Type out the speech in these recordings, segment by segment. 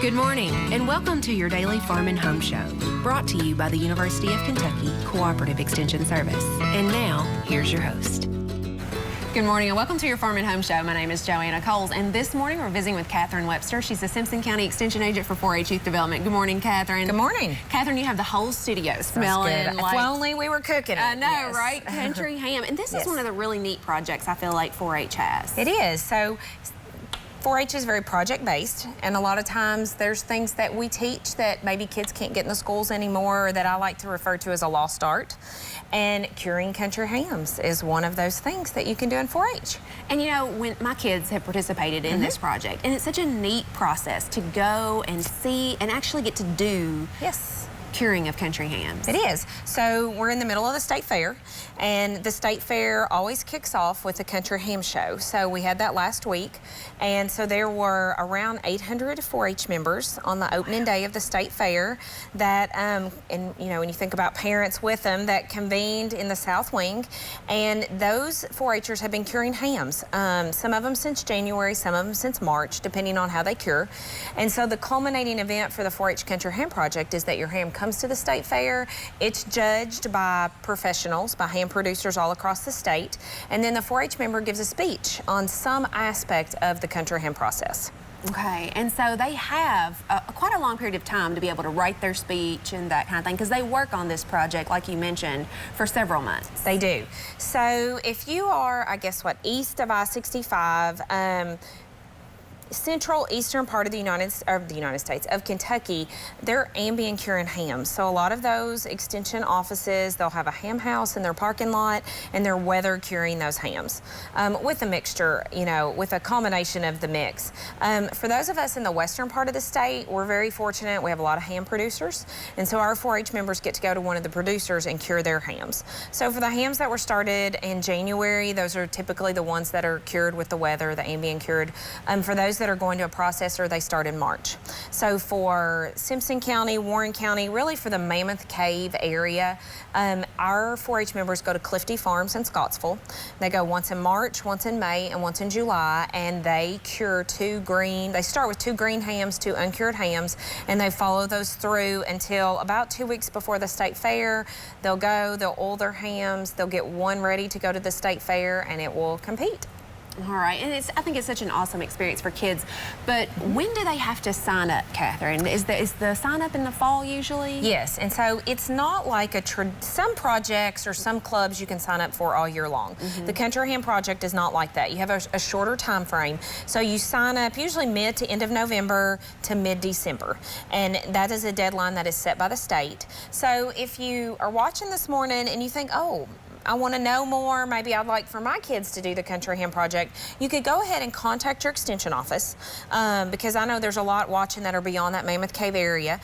Good morning, and welcome to your daily Farm and Home Show, brought to you by the University of Kentucky Cooperative Extension Service. And now, here's your host. Good morning and welcome to your Farm and Home Show. My name is Joanna, and this morning we're visiting with Catherine Webster. She's the Simpson County Extension Agent for 4-H Youth Development. Good morning, Catherine. Good morning. Catherine, you have the whole studio smelling like... If only we were cooking it. I know, right? Country ham. And this is one of the really neat projects I feel like 4-H has. It is. So 4-H is very project-based, and a lot of times there's things that we teach that maybe kids can't get in the schools anymore, or that I like to refer to as a lost art. And curing country hams is one of those things that you can do in 4-H. And you know, when my kids have participated in this project, and it's such a neat process to go and see and actually get to do curing of country hams. It is. So we're in the middle of the state fair, and the state fair always kicks off with a country ham show. So we had that last week, and so there were around 800 4-H members on the opening day of the state fair that, and you know, when you think about parents with them, that convened in the South Wing, and those 4-Hers have been curing hams. Some of them since January, some of them since March, depending on how they cure. And so the culminating event for the 4-H Country Ham Project is that your ham comes to the state fair. It's judged by professionals, by ham producers all across the state, and then the 4-H member gives a speech on some aspect of the country ham process. Okay, and so they have quite a long period of time to be able to write their speech and that kind of thing, because they work on this project, like you mentioned, for several months. They do. So if you are, I guess, east of I-65, central eastern part of the United States, of Kentucky, they're ambient curing hams. So a lot of those extension offices, they'll have a ham house in their parking lot, and they're weather curing those hams with a mixture, you know, with a combination of the mix. For those of us in the western part of the state, we're very fortunate. We have a lot of ham producers, and so our 4-H members get to go to one of the producers and cure their hams. So for the hams that were started in January, those are typically the ones that are cured with the weather, the ambient cured. For those that are going to a processor, they start in March. So for Simpson County, Warren County, really for the Mammoth Cave area, our 4-H members go to Clifty Farms in Scottsville. They go once in March, once in May, and once in July, and they cure they start with 2 green hams, 2 uncured hams, and they follow those through until about 2 weeks before the state fair. They'll oil their hams, they'll get one ready to go to the state fair, and it will compete. All right, and I think it's such an awesome experience for kids, but when do they have to sign up, Catherine? Is the sign up in the fall usually? Yes, and so it's not like some projects or some clubs you can sign up for all year long. The Country Ham Project is not like that. You have a shorter time frame, so you sign up usually mid to end of November to mid-December, and that is a deadline that is set by the state. So if you are watching this morning and you think, oh, I want to know more, maybe I'd like for my kids to do the Country Ham Project, you could go ahead and contact your extension office, because I know there's a lot watching that are beyond that Mammoth Cave area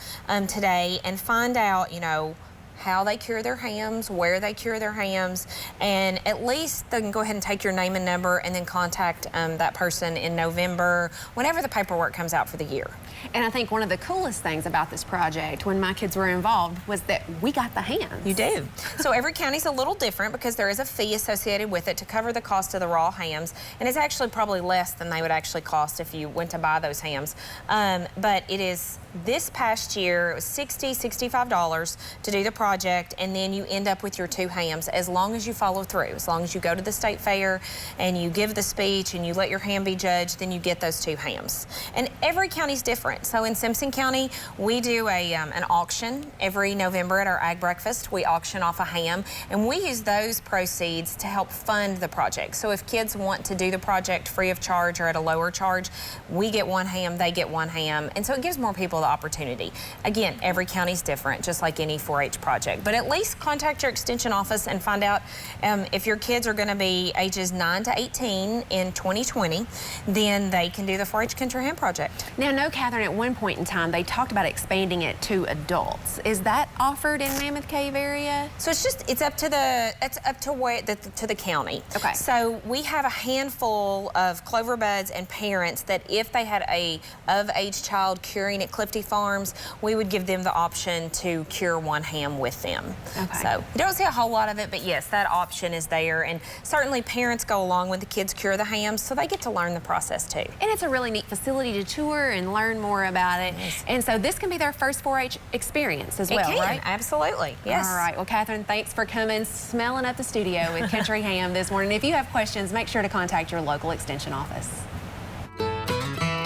today, and find out, you know, how they cure their hams, where they cure their hams, and at least they can go ahead and take your name and number and then contact that person in November, whenever the paperwork comes out for the year. And I think one of the coolest things about this project when my kids were involved was that we got the hams. You do. So every county's a little different because there is a fee associated with it to cover the cost of the raw hams, and it's actually probably less than they would actually cost if you went to buy those hams. But it is, this past year, it was $60, $65 to do the project, and then you end up with your 2 hams as long as you follow through. As long as you go to the state fair and you give the speech and you let your ham be judged, then you get those 2 hams. And every county's different. So in Simpson County, we do an auction every November at our Ag Breakfast. We auction off a ham, and we use those proceeds to help fund the project. So if kids want to do the project free of charge or at a lower charge, we get 1 ham, they get 1 ham, and so it gives more people the opportunity. Again, every county's different, just like any 4-H project, but at least contact your extension office and find out if your kids are going to be ages 9 to 18 in 2020, then they can do the 4-H Country Ham Project. Now, no, Catherine, at one point in time, they talked about expanding it to adults. Is that offered in Mammoth Cave area? So it's up to the county. Okay. So we have a handful of clover buds and parents that if they had a of-age child curing at Clifty Farms, we would give them the option to cure 1 ham with them. Okay. So you don't see a whole lot of it, but yes, that option is there. And certainly parents go along when the kids cure the hams, so they get to learn the process too. And it's a really neat facility to tour and learn more about it. Yes. And so this can be their first 4-H experience as well, right? Absolutely, yes. All right, well, Catherine, thanks for coming, smelling up the studio with Country Ham this morning. If you have questions, make sure to contact your local extension office.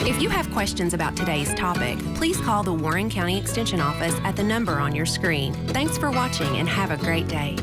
If you have questions about today's topic, please call the Warren County Extension Office at the number on your screen. Thanks for watching and have a great day.